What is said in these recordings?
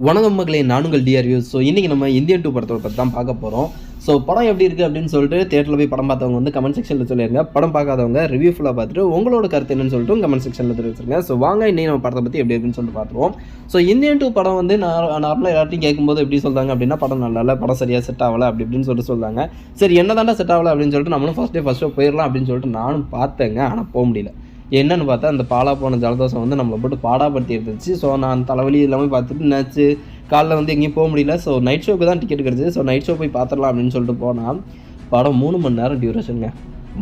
வணக்கம் மக்களே, நானுங்கள் டிஆர்வியூ. ஸோ இன்றைக்கி நம்ம இந்தியன் 2 படத்தோட பற்றி தான் பார்க்க போகிறோம். ஸோ படம் எப்படி இருக்குது அப்படின்னு சொல்லிட்டு தியேட்டரில் போய் படம் பார்த்தவங்க வந்து கமெண்ட் செக்ஷனில் சொல்லிடுங்க. படம் பார்க்காதவங்க ரிவ்யூ ஃபுல்லாக பார்த்துட்டு உங்களோட கருத்து என்னன்னு சொல்லிட்டு கமெண்ட் செக்ஷனில் தெரிவிச்சிருங்க. ஸோ வாங்க இன்றைக்கி நம்ம படத்தை பற்றி எப்படி இருக்குன்னு சொல்லிட்டு பார்த்துருவோம். ஸோ இந்தியன் 2 படம் வந்து நார்மலாக எல்லாத்தையும் கேட்கும்போது எப்படி சொல்கிறாங்க அப்படின்னா, படம் நல்லா இல்லை, படம் சரியாக செட் ஆகலை அப்படி இப்படின்னு சொல்லிட்டு சொல்கிறாங்க. சரி, என்ன தாண்டா செட் ஆகலை அப்படின்னு சொல்லிட்டு நம்மளும் ஃபஸ்ட் ஷோ போயிடலாம் அப்படின்னு சொல்லிட்டு நானும் பார்த்தேங்க. ஆனால் போக முடியல. என்னென்னு பார்த்தா, அந்த பாலா போன ஜலதோஷம் வந்து நம்மளை போட்டு பாடாப்படுத்தி இருந்துச்சு. ஸோ நான் தலைவலி எல்லாமே பார்த்துட்டு நினச்சி காலைல வந்து எங்கேயும் போக முடியல. ஸோ நைட் ஷோக்கு தான் டிக்கெட் கிடச்சிது. ஸோ நைட் ஷோ போய் பார்த்துடலாம் அப்படின்னு சொல்லிட்டு போனால், படம் 3 மணி நேரம் டியூரேஷனுங்க.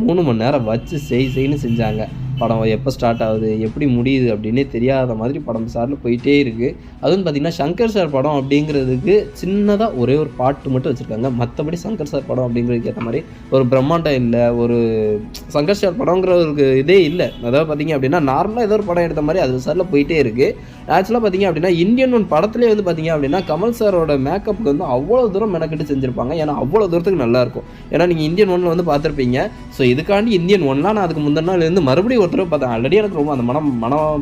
3 மணி நேரம் வச்சு செய்ன்னு செஞ்சாங்க. படம் எப்போ ஸ்டார்ட் ஆகுது, எப்படி முடியுது அப்படின்னே தெரியாத மாதிரி படம் சாரில் போயிட்டே இருக்குது. அதுவும் பார்த்திங்கன்னா சங்கர் சார் படம் அப்படிங்கிறதுக்கு சின்னதாக ஒரே ஒரு பாட்டு மட்டும் வச்சுருக்காங்க. மற்றபடி சங்கர் சார் படம் அப்படிங்கிறதுக்கு ஏற்ற மாதிரி ஒரு பிரம்மாண்டம் இல்லை, ஒரு சங்கர் சார் படங்கிற ஒரு இதே இல்லை. அதாவது பார்த்திங்க அப்படின்னா நார்மலாக ஏதோ ஒரு படம் எடுத்த மாதிரி அது சாரில் போயிட்டே இருக்குது. ஆக்சுவலாக பார்த்திங்க அப்படின்னா இந்தியன் 1 படத்துலேயே வந்து பார்த்திங்க அப்படின்னா கமல் சாரோட மேக்கப்புக்கு வந்து அவ்வளோ தூரம் மெனக்கிட்டு செஞ்சுருப்பாங்க. ஏன்னா அவ்வளோ தூரத்துக்கு நல்லாயிருக்கும். ஏன்னா நீங்கள் இந்தியன் 1 வந்து பார்த்துருப்பீங்க. ஸோ இதுக்காண்டி இந்தியன் 1 நான் அதுக்கு முந்தின நாள்லேருந்து மறுபடியும் ஒருத்தர் பார்த்தேன். ஆல்ரெடி எனக்கு ரொம்ப அந்த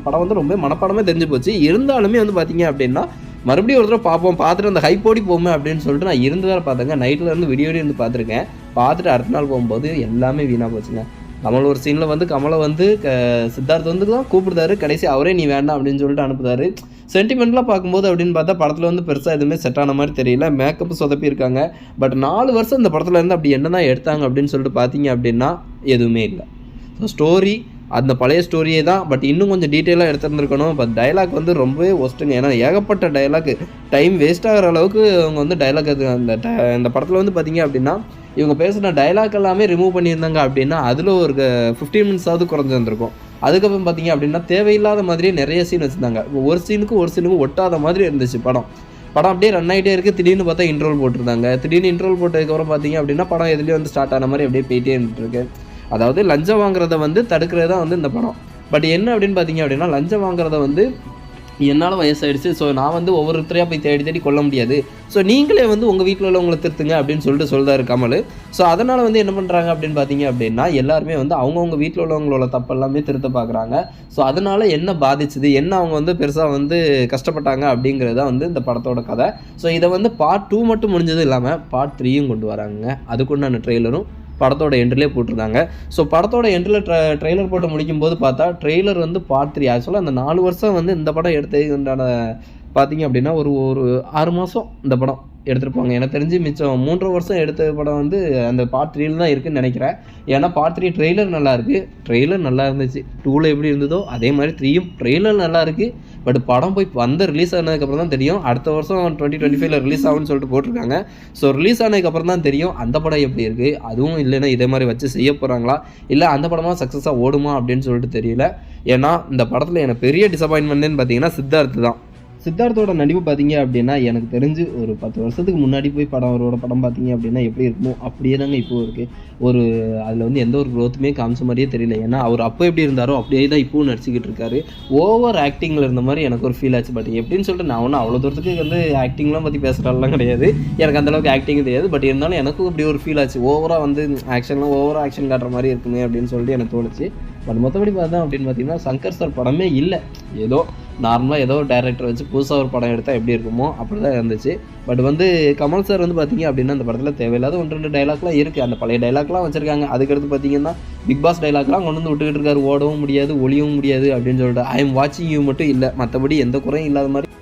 படம் வந்து ரொம்ப மனப்படமே தெரிஞ்சு போச்சு. இருந்தாலுமே வந்து பார்த்தீங்க அப்படின்னா மறுபடியும் ஒரு தடவை பார்ப்போம், பார்த்துட்டு அந்த ஹைப்போடி போமே அப்படின்னு சொல்லிட்டு நான் இருந்து வேறு பார்த்தேங்க. நைட்டில் இருந்து வீடியோ இருந்து பார்த்துருக்கேன். பார்த்துட்டு அடுத்த நாள் போகும்போது எல்லாமே வீணாக போச்சுங்க. கமல் ஒரு சீனில் வந்து கமலை வந்து சித்தார்த் வந்து தான் கூப்பிடுதாரு. கடைசி அவரே நீ வேண்டாம் அப்படின்னு சொல்லிட்டு அனுப்புதாரு. சென்டிமெண்ட்லாம் பார்க்கும்போது அப்படின்னு பார்த்தா படத்தில் வந்து பெருசாக எதுவுமே செட் ஆன மாதிரி தெரியல. மேக்கப் சொதப்பியிருக்காங்க. பட் 4 வருஷம் இந்த படத்தில் இருந்து அப்படி என்ன தான் எடுத்தாங்க அப்படின்னு சொல்லிட்டு பார்த்தீங்க அப்படின்னா எதுவுமே இல்லை. ஸோ ஸ்டோரி அந்த பழைய ஸ்டோரியே தான். பட் இன்னும் கொஞ்சம் டீட்டெயிலாக எடுத்துருந்துருக்கணும். பட் டைலாக் வந்து ரொம்பவே ஒஸ்ட்டுங்க. ஏன்னா ஏகப்பட்ட டைலாக், டைம் வேஸ்ட் ஆகிற அளவுக்கு அவங்க வந்து டைலாக் இந்த படத்தில் வந்து பார்த்திங்க அப்படின்னா இவங்க பேசுகிற டைலாக் எல்லாமே ரிமூவ் பண்ணியிருந்தாங்க அப்படின்னா அதில் ஒரு 15 மினிட்ஸாவது குறைஞ்சிருந்துருக்கும். அதுக்கப்புறம் பார்த்திங்க அப்படின்னா தேவையில்லாத மாதிரியே நிறைய சீன் வச்சுருந்தாங்க. ஒரு சீனுக்கும் ஒட்டாத மாதிரி இருந்துச்சு படம் அப்படியே ரன் ஆகிட்டே இருக்குது. திடீர்னு பார்த்தா இன்ட்ரோல் போட்டிருந்தாங்க. திடீர்னு இன்ட்ரோல் போட்டதுக்கப்புறம் பார்த்திங்க அப்படின்னா படம் எதுலேயும் வந்து ஸ்டார்ட் ஆன மாதிரி அப்படியே போயிட்டே இருந்துருக்கு. அதாவது லஞ்சம் வாங்குறத வந்து தடுக்கிறது தான் வந்து இந்த படம். பட் என்ன அப்படின்னு பார்த்தீங்க அப்படின்னா, லஞ்சம் வாங்குறத வந்து என்னால் வயசாகிடுச்சு. ஸோ நான் வந்து ஒவ்வொருத்தரையாக போய் தேடி கொள்ள முடியாது. ஸோ நீங்களே வந்து உங்கள் வீட்டில் உள்ளவங்களை திருத்துங்க அப்படின்னு சொல்லிட்டு சொல்கிறாரு கமல். ஸோ அதனால் வந்து என்ன பண்ணுறாங்க அப்படின்னு பார்த்தீங்க அப்படின்னா, எல்லாருமே வந்து அவங்கவுங்க வீட்டில் உள்ளவங்களோட தப்பெல்லாமே திருத்த பார்க்குறாங்க. ஸோ அதனால் என்ன பாதிச்சுது, என்ன அவங்க வந்து பெருசாக வந்து கஷ்டப்பட்டாங்க அப்படிங்கிறது தான் வந்து இந்த படத்தோட கதை. ஸோ இதை வந்து பார்ட் 2 மட்டும் முடிஞ்சது இல்லாமல் பார்ட் 3யும் கொண்டு வராங்க. அதுக்குண்டான ட்ரெய்லரும் படத்தோட எண்ட்ரிலே போட்டிருந்தாங்க. ஸோ படத்தோட எண்ட்ரில் ட்ரெய்லர் போட்டு முடிக்கும்போது பார்த்தா ட்ரெய்லர் வந்து பார்ட் 3. ஆக்சுவலாக அந்த 4 வருஷம் வந்து இந்த படம் எடுத்தது உண்டான பார்த்திங்க அப்படின்னா ஒரு 6 மாதம் இந்த படம் எடுத்திருப்பாங்க. எனக்கு தெரிஞ்சு மிச்சம் 3 வருஷம் எடுத்த படம் வந்து அந்த பார்ட் 3ல் தான் இருக்குதுன்னு நினைக்கிறேன். ஏன்னா பார்ட் 3 ட்ரெய்லர் நல்லாயிருக்கு. ட்ரெய்லர் நல்லா இருந்துச்சு. 2ல் எப்படி இருந்ததோ அதே மாதிரி 3யும் ட்ரெய்லர் நல்லா இருக்குது. பட் படம் போய் ரிலீஸ் ஆனதுக்கப்புறம் தான் தெரியும். அடுத்த வருஷம் 2025 ரிலீஸ் ஆகும்னு சொல்லிட்டு போட்டிருக்காங்க. ஸோ ரிலீஸ் ஆனதுக்கப்புறம் தான் தெரியும் அந்த படம் எப்படி இருக்குது. அதுவும் இல்லைன்னா இதே மாதிரி வச்சு செய்ய போகிறாங்களா, இல்லை அந்த படமாக சக்ஸஸாக ஓடுமா அப்படின்னு சொல்லிட்டு தெரியல. ஏன்னா இந்த படத்தில் எனக்கு பெரிய டிசப்பாயின்மெண்ட்னு பார்த்தீங்கன்னா சித்தார்த் தான். சித்தார்த்தோட நடிப்பு பார்த்தீங்க அப்படின்னா எனக்கு தெரிஞ்சு ஒரு 10 வருஷத்துக்கு முன்னாடி போய் அவரோட படம் பார்த்தீங்க அப்படின்னா எப்படி இருக்குமோ அப்படியே தாங்க இப்போவும் இருக்குது. அதில் வந்து எந்த ஒரு க்ரோத்துமே காமிச்ச மாதிரியே தெரியல. ஏன்னா அவர் அப்போ எப்படி இருந்தாரோ அப்படியே தான் இப்போவும் நடிச்சிக்கிட்டு இருக்காரு. ஓவர் ஆக்டிங்கில் இருந்த மாதிரி எனக்கு ஒரு ஃபீல் ஆச்சு. பட் எப்படின்னு சொல்லிட்டு நான் ஒன்றும் அவ்வளோ தூரத்துக்கு வந்து ஆக்டிங்லாம் பற்றி பேசுகிறாலாம் கிடையாது. எனக்கு அந்தளவுக்கு ஆக்டிங் தெரியாது. பட் இருந்தாலும் எனக்கும் இப்படி ஒரு ஃபீல் ஆச்சு. ஓவராக வந்து ஓவராக ஆக்ஷன் காட்டுற மாதிரி இருக்குமே அப்படின்னு சொல்லிட்டு எனக்கு தோணுச்சு. பட் மற்றபடி பார்த்தா அப்படின்னு பார்த்தீங்கன்னா சங்கர் சார் படமே இல்லை. ஏதோ நார்மலாக ஏதோ ஒரு டைரக்டர் வச்சு புதுசாக ஒரு படம் எடுத்தால் எப்படி இருக்குமோ அப்படி தான் இருந்துச்சு. பட் வந்து கமல் சார் வந்து பார்த்திங்க அப்படின்னா அந்த படத்தில் தேவையில்லாத 1-2 டைலாக்லாம் இருக்குது. அந்த பழைய டைலாக்லாம் வச்சுருக்காங்க. அதுக்கடுத்து பார்த்திங்கன்னா பிக் பாஸ் டைலாக்லாம் கொண்டு வந்து விட்டுக்கிட்டு இருக்காரு. ஓடவும் முடியாது, ஒளியவும் முடியாது அப்படின்னு சொல்லிட்டு ஐ எம் வாட்சிங் யூ மட்டும் இல்லை, மற்றபடி எந்த குறையும் இல்லாத மாதிரி.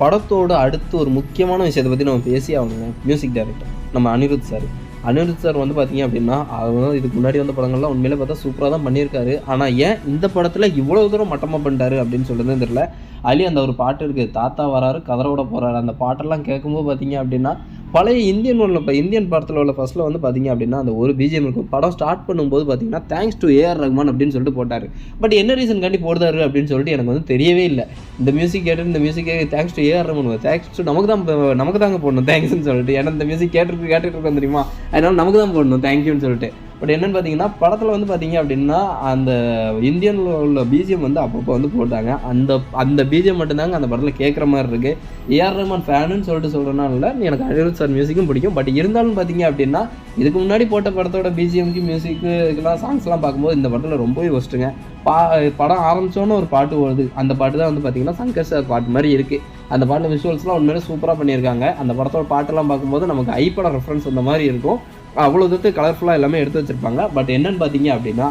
படத்தோடு அடுத்து ஒரு முக்கியமான விஷயத்தை பற்றி நம்ம பேசி ஆகணுங்க. மியூசிக் டைரக்டர் நம்ம அனிருத் சார் வந்து பார்த்திங்க அப்படின்னா அவர் இதுக்கு முன்னாடி வந்த படங்கள்லாம் உண்மையிலே பார்த்தா சூப்பராக தான் பண்ணியிருக்காரு. ஆனால் ஏன் இந்த படத்தில் இவ்வளோ தூரம் மட்டமாக பண்ணிட்டாரு அப்படின்னு சொல்கிறது தெரியல. அதுலேயும் அந்த ஒரு பாட்டு இருக்குது, தாத்தா வராரு கதரோட போகிறாரு. அந்த பாட்டெல்லாம் கேட்கும்போது பார்த்திங்க அப்படின்னா பழைய இந்தியன் படத்தில் உள்ள ஃபஸ்ட்டில் வந்து பார்த்திங்க அப்படின்னா அந்த ஒரு பிஜிஎம் இருக்கும். படம் ஸ்டார்ட் பண்ணும்போது பார்த்திங்கன்னா தேங்க்ஸ் டு ஏஆர் ரஹ்மான் அப்படின்னு சொல்லிட்டு போட்டார். பட் என்ன ரீசன் காண்டி போடுதாரு அப்படின்னு சொல்லிட்டு எனக்கு வந்து தெரியவே இல்லை. இந்த music thanks to A R Rahman, thanks to நமக்கு தாங்க போடணும் தேங்க்ஸ்ன்னு சொல்லிட்டு. ஏன்னா இந்த மியூசிக் கேட்டுட்டு இருக்கோம் தெரியுமா, அதனால நமக்கு தான் போடணும் தேங்க்யூன்னு சொல்லிட்டு. பட் என்னென்னு பார்த்தீங்கன்னா படத்தில் வந்து பார்த்தீங்க அப்படின்னா அந்த இந்தியனில் உள்ள பிஜிஎம் வந்து அப்பப்போ வந்து போட்டாங்க. அந்த பிஜிஎம் மட்டும்தாங்க அந்த படத்தில் கேட்குற மாதிரி இருக்குது. ஏஆர் ரஹ்மான் ஃபேனுன்னு சொல்லிட்டு சொல்கிறனால எனக்கு அனிருத் சார் மியூசிக்கும் பிடிக்கும். பட் இருந்தாலும் பார்த்தீங்க அப்படின்னா இதுக்கு முன்னாடி போட்ட படத்தோட பிஜிஎம்க்கு மியூசிக்கு இதெல்லாம் சாங்ஸ்லாம் பார்க்கும்போது இந்த படத்தில் ரொம்பவே ஒஸ்ட்டுங்க. படம் ஆரம்பித்தோன்னு ஒரு பாட்டு வருது. அந்த பாட்டு தான் வந்து பார்த்திங்கன்னா சங்கர் சார் பாட்டு மாதிரி இருக்குது. அந்த பாட்டில் விஷுவல்ஸ்லாம் உண்மையிலே சூப்பராக பண்ணியிருக்காங்க. அந்த படத்தோட பாட்டெல்லாம் பார்க்கும்போது நமக்கு ஐப்படம் ரெஃபரன்ஸ் அந்த மாதிரி இருக்கும். அவ்வளோ தூரத்துக்கு கலர்ஃபுல்லாக எல்லாமே எடுத்து வச்சிருப்பாங்க. பட் என்னன்னு பார்த்தீங்க அப்படின்னா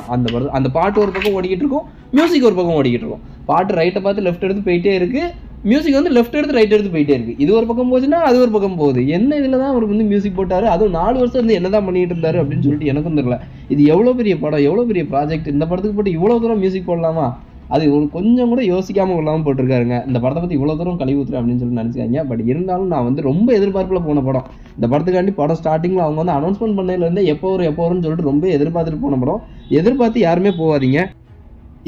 அந்த பாட்டு ஒரு பக்கம் ஓடிக்கிட்டு இருக்கும், மியூசிக் ஒரு பக்கம் ஓடிக்கிட்டு இருக்கும். பாட்டு ரைட்டை பார்த்து லெஃப்ட் எடுத்து போயிட்டே இருக்குது, மியூசிக் வந்து லெஃப்ட் எடுத்து ரைட் எடுத்து போயிட்டே இருக்குது. இது ஒரு பக்கம் போச்சுன்னா அது ஒரு பக்கம் போகுது. என்ன இதில் தான் அவர் வந்து மியூசிக் போட்டார், அதுவும் 4 வருஷம் வந்து என்ன தான் பண்ணிட்டு இருந்தார் அப்படின்னு சொல்லிட்டு எனக்கும் தெரியல. இது எவ்வளோ பெரிய படம், எவ்வளோ பெரிய ப்ராஜெக்ட், இந்த படத்துக்கு போட்டு இவ்வளோ தூரம் மியூசிக் போடலாமா? அது ஒரு கொஞ்சம் கூட யோசிக்காமல் கொள்ளாமல் போட்டிருக்காருங்க. இந்த படத்தை பற்றி இவ்வளோ தூரம் கழிவு ஊற்றுறேன் அப்படின்னு சொல்லி நினச்சிக்காங்க. பட் இருந்தாலும் நான் வந்து ரொம்ப எதிர்பார்ப்பில் போன படம். இந்த படத்துக்காண்டி படம் ஸ்டார்டிங்கில் அவங்க வந்து அனௌன்ஸ்மெண்ட் பண்ணதுலேருந்தே எப்போ வரும்னு சொல்லிட்டு ரொம்ப எதிர்பார்த்துட்டு போன படம். எதிர்பார்த்து யாருமே போகாதீங்க.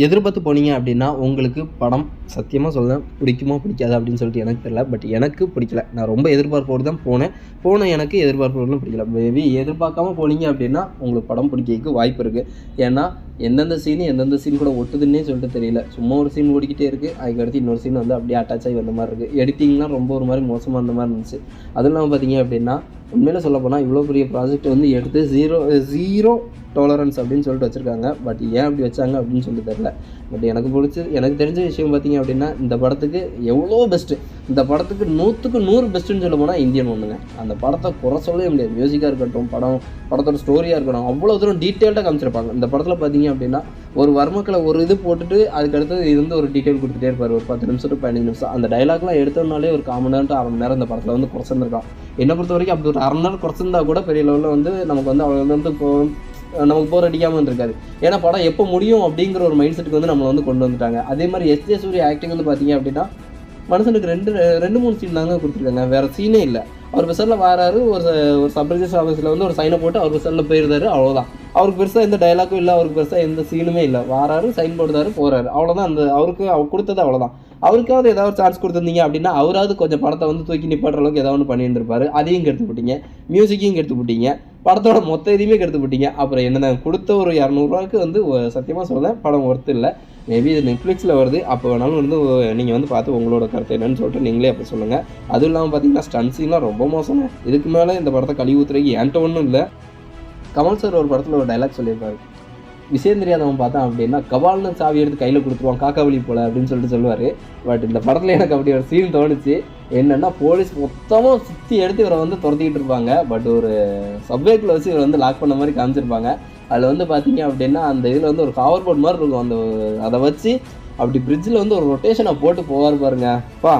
எதிர்பார்த்து போனீங்க அப்படின்னா உங்களுக்கு படம் சத்தியமாக சொல்லுவேன் பிடிக்குமா பிடிக்காது அப்படின்னு சொல்லிட்டு எனக்கு தெரியல. பட் எனக்கு பிடிக்கல. நான் ரொம்ப எதிர்பார்ப்போடு தான் போனேன் எனக்கு எதிர்பார்ப்போடு பிடிக்கல. மேபி எதிர்பார்க்காம போனீங்க அப்படின்னா உங்களுக்கு படம் பிடிக்கிறதுக்கு வாய்ப்பு இருக்குது. ஏன்னா எந்தெந்த சீன் கூட ஒட்டுதுன்னே சொல்லிட்டு தெரியல. சும்மா ஒரு சீன் ஓடிக்கிட்டே இருக்குது, அதுக்கடுத்து இன்னொரு சீன் வந்து அப்படியே அட்டாச் ஆகி வந்த மாதிரி இருக்குது. எடிட்டிங்லாம் ரொம்ப ஒரு மாதிரி மோசமாக அந்த மாதிரி இருந்துச்சு. அதுவும் இல்லாமல் பார்த்தீங்க அப்படின்னா உண்மையில சொல்ல போனால் இவ்வளோ பெரிய ப்ராஜெக்ட் வந்து எடுத்து ஜீரோ டாலரன்ஸ் அப்படின்னு சொல்லிட்டு வச்சுருக்காங்க. பட் ஏன் அப்படி வச்சாங்க அப்படின்னு சொல்லிட்டு தெரில. பட் எனக்கு தெரிஞ்ச விஷயம் பார்த்தீங்க அப்படின்னா இந்த படத்துக்கு எவ்வளோ பெஸ்ட்டு, இந்த படத்துக்கு 100க்கு 100 பெஸ்ட்டுன்னு சொல்ல போனால் இந்தியன் ஒன்றுங்க. அந்த படத்தை குறை சொல்லவே முடியாது. மியூசிக்காக இருக்கட்டும், படத்தோட ஸ்டோரியாக இருக்கட்டும், அவ்வளோ தூரம் டீட்டெயில்டாக காமிச்சிருப்பாங்க. இந்த படத்தில் பார்த்தீங்க அப்படின்னா ஒரு வர்மக்களை ஒரு இது போட்டுட்டு அதுக்கடுத்து இது வந்து ஒரு டீட்டெயில் கொடுத்துட்டே இருப்பார். ஒரு 10 நிமிஷம் to 15 நிமிஷம். அந்த டைலாக்லாம் எடுத்தோம்னாலே ஒரு 1/4 மணி நேரம் to 1/2 மணி நேரம் இந்த படத்தில் வந்து குறைச்சிருந்துருக்கான். என்னை பொறுத்த வரைக்கும் அப்படி ஒரு 1/2 மணி நேரம் குறைச்சிருந்தா கூட பெரிய லெவலில் வந்து நமக்கு வந்து அவ்வளோ வந்து நமக்கு போர் அடிக்காமல் இருந்திருக்காது. ஏன்னா படம் எப்போ முடியும் அப்படிங்கிற ஒரு மைண்ட் செட்டுக்கு வந்து நம்மளை வந்து கொண்டு வந்துட்டாங்க. அதே மாதிரி எஸ்.ஜே. சூர்யா ஆக்டிங் வந்து பார்த்தீங்க அப்படின்னா மனுஷனுக்கு 2-3 சீன் தாங்க கொடுத்துருக்காங்க, வேறு சீனே இல்லை. அவர் விசலில் வராரு, ஒரு சப்ரிஜிஸ்டர் ஆஃபீஸில் வந்து ஒரு சைனை போட்டு அவர் விசலில் போயிருந்தாரு, அவ்வளோதான். அவருக்கு பெருசாக எந்த டைலாக்கும் இல்லை, அவருக்கு பெருசாக எந்த சீனுமே இல்லை. வராரு, சைன் போடுறாரு, போகிறாரு, அவ்வளோதான். அவர் கொடுத்தது அவ்வளோதான். அவருக்காவது ஏதாவது சான்ஸ் கொடுத்துருந்தீங்க அப்படின்னா அவராவது கொஞ்சம் படத்தை வந்து தூக்கி நிப்பாட்டுற அளவுக்கு ஏதாவது ஒன்று பண்ணியிருந்திருப்பாரு. அதையும் கெடுத்து போட்டீங்க, மியூசிக்கையும் கெடுத்து போட்டீங்க, படத்தோட மொத்த இதையுமே கெடுத்து போட்டீங்க. அப்புறம் என்னதான் கொடுத்த ஒரு 200 ரூபாய்க்கு வந்து சத்தியமாக சொல்கிறேன் படம் ஒர்த்து இல்லை. மேபி இது நெட்ஃப்ளிக்ஸில் வருது, அப்போ வேணாலும் வந்து நீங்கள் வந்து பார்த்து உங்களோட கருத்து என்னன்னு சொல்லிட்டு நீங்களே அப்போ சொல்லுங்கள். அதுவும் இல்லாமல் பார்த்தீங்கன்னா ஸ்டன்ஸிங்லாம் ரொம்ப மோசங்க. இதுக்கு மேலே இந்த படத்தை கழுவி ஊற்றுறதுக்கு என்கிட்ட ஒன்றும் இல்லை. கமல் சார் ஒரு படத்தில் ஒரு டைலாக் சொல்லியிருப்பாரு, விஷயம் தெரியாதவன் பார்த்தான் அப்படின்னா கபால்னு சாவி எடுத்து கையில் கொடுத்துருவான் காக்காவளி போல் அப்படின்னு சொல்லிட்டு சொல்லுவார். பட் இந்த படத்தில் எனக்கு அப்படி ஒரு சீன் தோணுச்சு. என்னென்னா போலீஸ் மொத்தமாக சுற்றி எடுத்து இவரை வந்து துரத்திக்கிட்டு இருப்பாங்க. பட் ஒரு சப்வேக்கில் வச்சு இவரை வந்து லாக் பண்ண மாதிரி காமிச்சிருப்பாங்க. அதில் வந்து பார்த்தீங்க அப்படின்னா அந்த இதில் வந்து ஒரு கவர் போர்ட் மாதிரி இருக்கும், அதை வச்சு அப்படி பிரிட்ஜில் வந்து ஒரு ரொட்டேஷனை போட்டு போவார் பாருங்கப்பா.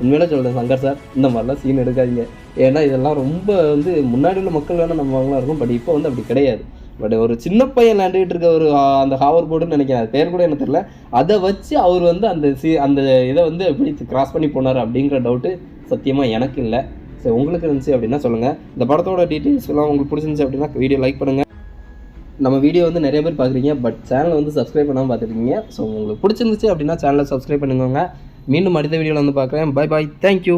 உண்மையிலே சொல்கிறேன் சங்கர் சார், இந்த மாதிரிலாம் சீன் எடுக்காதீங்க. ஏன்னா இதெல்லாம் ரொம்ப வந்து முன்னாடி உள்ள மக்கள் வேணால் நம்மளாம் இருக்கும். பட் இப்போ வந்து அப்படி கிடையாது. பட் ஒரு சின்ன பையன் விளையாண்டுக்கிட்டு இருக்க ஒரு அந்த ஹவர் போர்டுன்னு நினைக்கிறேன், அது பேர் கூட எனக்கு தெரியல. அதை வச்சு அவர் வந்து அந்த இதை வந்து எப்படி கிராஸ் பண்ணி போனார் அப்படிங்கிற டவுட்டு சத்தியமாக எனக்கு இல்லை. ஸோ உங்களுக்கு இருந்துச்சு அப்படின்னா சொல்லுங்கள். இந்த படத்தோட டீட்டெயில்ஸ் எல்லாம் உங்களுக்கு பிடிச்சிருந்துச்சு அப்படின்னா வீடியோ லைக் பண்ணுங்கள். நம்ம வீடியோ வந்து நிறைய பேர் பார்க்குறீங்க, பட் சேனலை வந்து சப்ஸ்கிரைப் பண்ணாமல் பார்த்துருக்கீங்க. ஸோ உங்களுக்கு பிடிச்சிருந்துச்சு அப்படின்னா சேனலை சப்ஸ்கிரைப் பண்ணுங்க. மீண்டும் அடுத்த வீடியோவில் வந்து பார்க்குறேன். Bye bye, thank you.